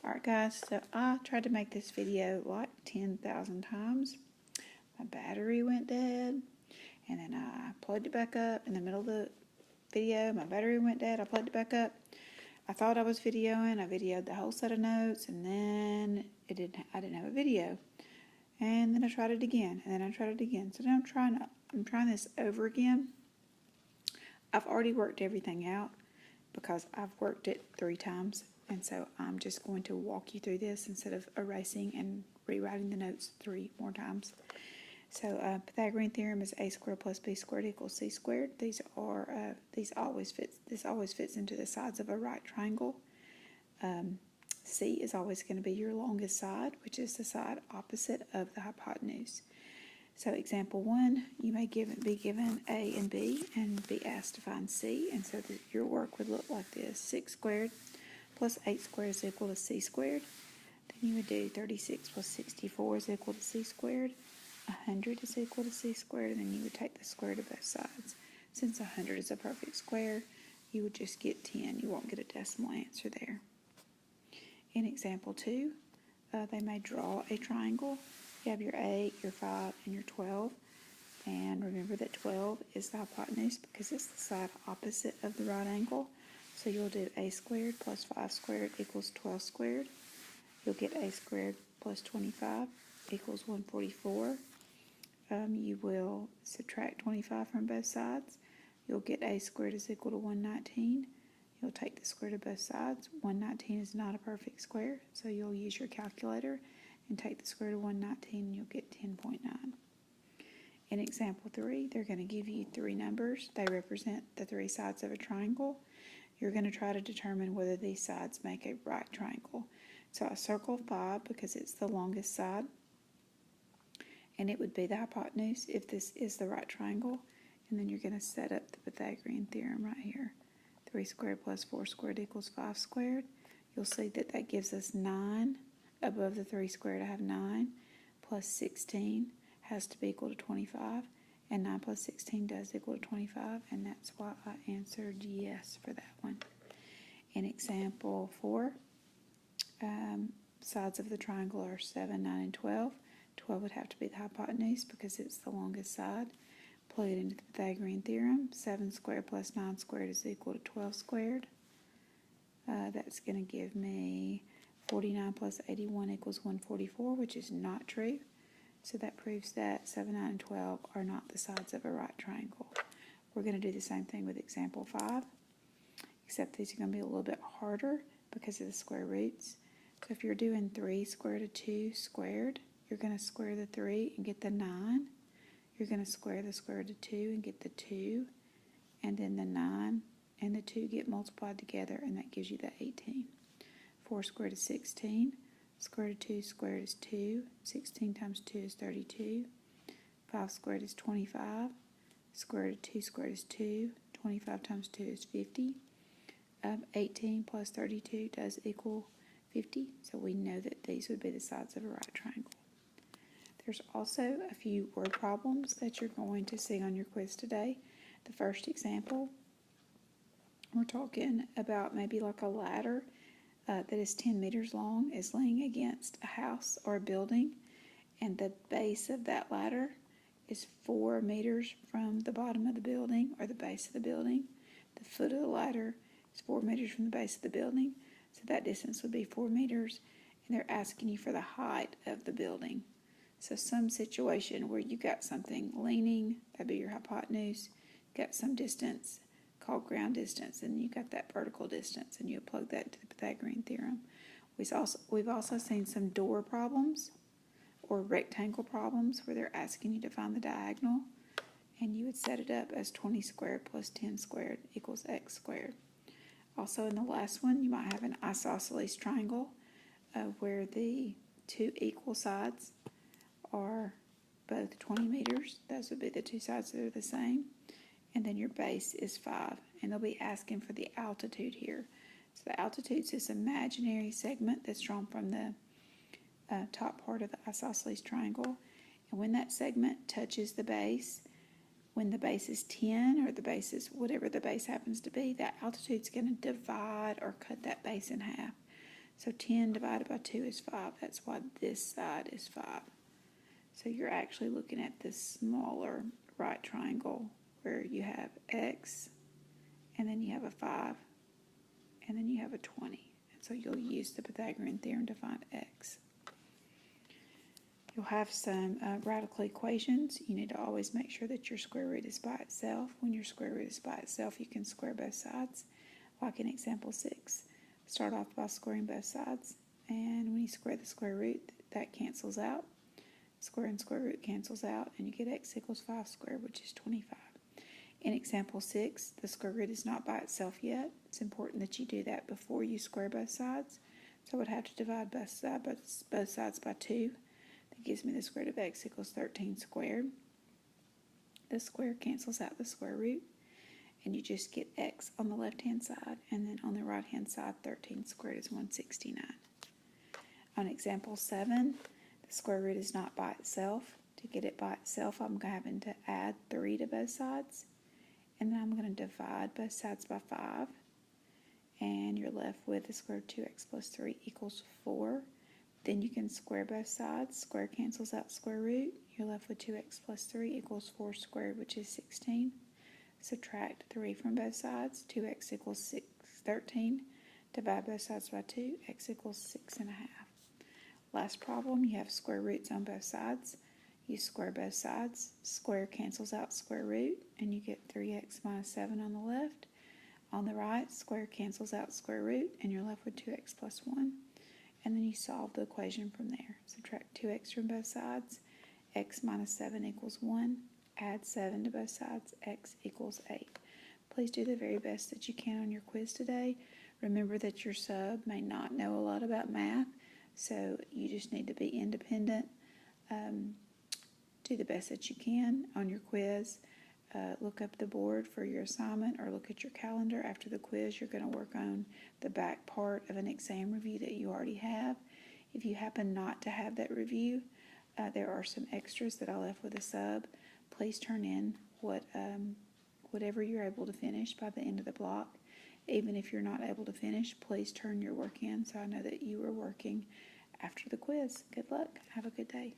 Alright guys, so I tried to make this video like 10,000 times. My battery went dead, and then I plugged it back up in the middle of the video. My battery went dead, I plugged it back up. I thought I was videoing, I videoed the whole set of notes, and then I didn't have a video. And then I tried it again, and then I tried it again. So now I'm trying this over again. I've already worked everything out because I've worked it 3 times. And so I'm just going to walk you through this instead of erasing and rewriting the notes 3 more times. So Pythagorean theorem is a squared plus b squared equals c squared. This always fits into the sides of a right triangle. C is always going to be your longest side, which is the side opposite of the hypotenuse. So example 1, you may be given A and B and be asked to find C. And so your work would look like this. 6 squared plus 8 squared is equal to c squared. Then you would do 36 plus 64 is equal to c squared. 100 is equal to c squared, and then you would take the square root of both sides. Since 100 is a perfect square, you would just get 10. You won't get a decimal answer there. In example 2, they may draw a triangle. You have your 8, your 5, and your 12. And remember that 12 is the hypotenuse because it's the side opposite of the right angle. So you'll do a squared plus 5 squared equals 12 squared. You'll get a squared plus 25 equals 144. You will subtract 25 from both sides. You'll get a squared is equal to 119. You'll take the square root of both sides. 119 is not a perfect square, so you'll use your calculator and take the square root of 119 and you'll get 10.9. In example 3, they're going to give you 3 numbers. They represent the 3 sides of a triangle. You're going to try to determine whether these sides make a right triangle. So I circle 5 because it's the longest side, and it would be the hypotenuse if this is the right triangle. And then you're going to set up the Pythagorean theorem right here. 3 squared plus 4 squared equals 5 squared. You'll see that that gives us 9. Above the 3 squared I have 9 plus 16 has to be equal to 25. And 9 plus 16 does equal to 25, and that's why I answered yes for that one. In example 4, sides of the triangle are 7, 9, and 12. 12 would have to be the hypotenuse because it's the longest side. Plug it into the Pythagorean theorem. 7 squared plus 9 squared is equal to 12 squared. That's going to give me 49 plus 81 equals 144, which is not true. So that proves that 7, 9, and 12 are not the sides of a right triangle. We're going to do the same thing with example 5, except these are going to be a little bit harder because of the square roots. So if you're doing 3 square root of 2 squared, you're going to square the 3 and get the 9. You're going to square the square root of 2 and get the 2. And then the 9 and the 2 get multiplied together, and that gives you the 18. 4 squared is 16. Square root of 2 squared is 2. 16 times 2 is 32. 5 squared is 25. Square root of 2 squared is 2. 25 times 2 is 50. 18 plus 32 does equal 50. So we know that these would be the sides of a right triangle. There's also a few word problems that you're going to see on your quiz today. The first example, we're talking about maybe like a ladder that is 10 meters long is laying against a house or a building, and the base of that ladder is 4 meters from the bottom of the building or the base of the building. The foot of the ladder is 4 meters from the base of the building, so that distance would be 4 meters, and they're asking you for the height of the building. So some situation where you got something leaning, that'd be your hypotenuse, got some distance called ground distance, and you got that vertical distance, and you plug that into the Pythagorean theorem. We've also seen some door problems or rectangle problems where they're asking you to find the diagonal, and you would set it up as 20 squared plus 10 squared equals x squared. Also in the last one, you might have an isosceles triangle where the 2 equal sides are both 20 meters. Those would be the 2 sides that are the same. And then your base is 5. And they'll be asking for the altitude here. So the altitude is this imaginary segment that's drawn from the top part of the isosceles triangle. And when that segment touches the base, when the base is 10 or the base is whatever the base happens to be, that altitude is going to divide or cut that base in half. So 10 divided by 2 is 5. That's why this side is 5. So you're actually looking at this smaller right triangle where you have x, and then you have a 5, and then you have a 20. And so you'll use the Pythagorean theorem to find x. You'll have some radical equations. You need to always make sure that your square root is by itself. When your square root is by itself, you can square both sides. Like in example 6, start off by squaring both sides, and when you square the square root, that cancels out. Square and square root cancels out, and you get x equals 5 squared, which is 25. In example 6, the square root is not by itself yet. It's important that you do that before you square both sides. So I would have to divide both sides by 2. That gives me the square root of x equals 13 squared. The square cancels out the square root, and you just get x on the left-hand side, and then on the right-hand side, 13 squared is 169. On example 7, the square root is not by itself. To get it by itself, I'm having to add 3 to both sides, and then I'm going to divide both sides by 5, and you're left with the square root of 2x plus 3 equals 4. Then you can square both sides. Square cancels out square root. You're left with 2x plus 3 equals 4 squared, which is 16. Subtract 3 from both sides. 2x equals 13. Divide both sides by 2. X equals 6.5. Last problem, you have square roots on both sides. You square both sides. Square cancels out square root, and you get 3x minus 7 on the left. On the right, square cancels out square root, and you're left with 2x plus 1. And then you solve the equation from there. Subtract 2x from both sides. X minus 7 equals 1. Add 7 to both sides. X equals 8. Please do the very best that you can on your quiz today. Remember that your sub may not know a lot about math, so you just need to be independent. Do the best that you can on your quiz. Look up the board for your assignment, or look at your calendar. After the quiz, you're going to work on the back part of an exam review that you already have. If you happen not to have that review, there are some extras that I left with a sub. Please turn in whatever you're able to finish by the end of the block. Even if you're not able to finish, please turn your work in so I know that you are working after the quiz. Good luck. Have a good day.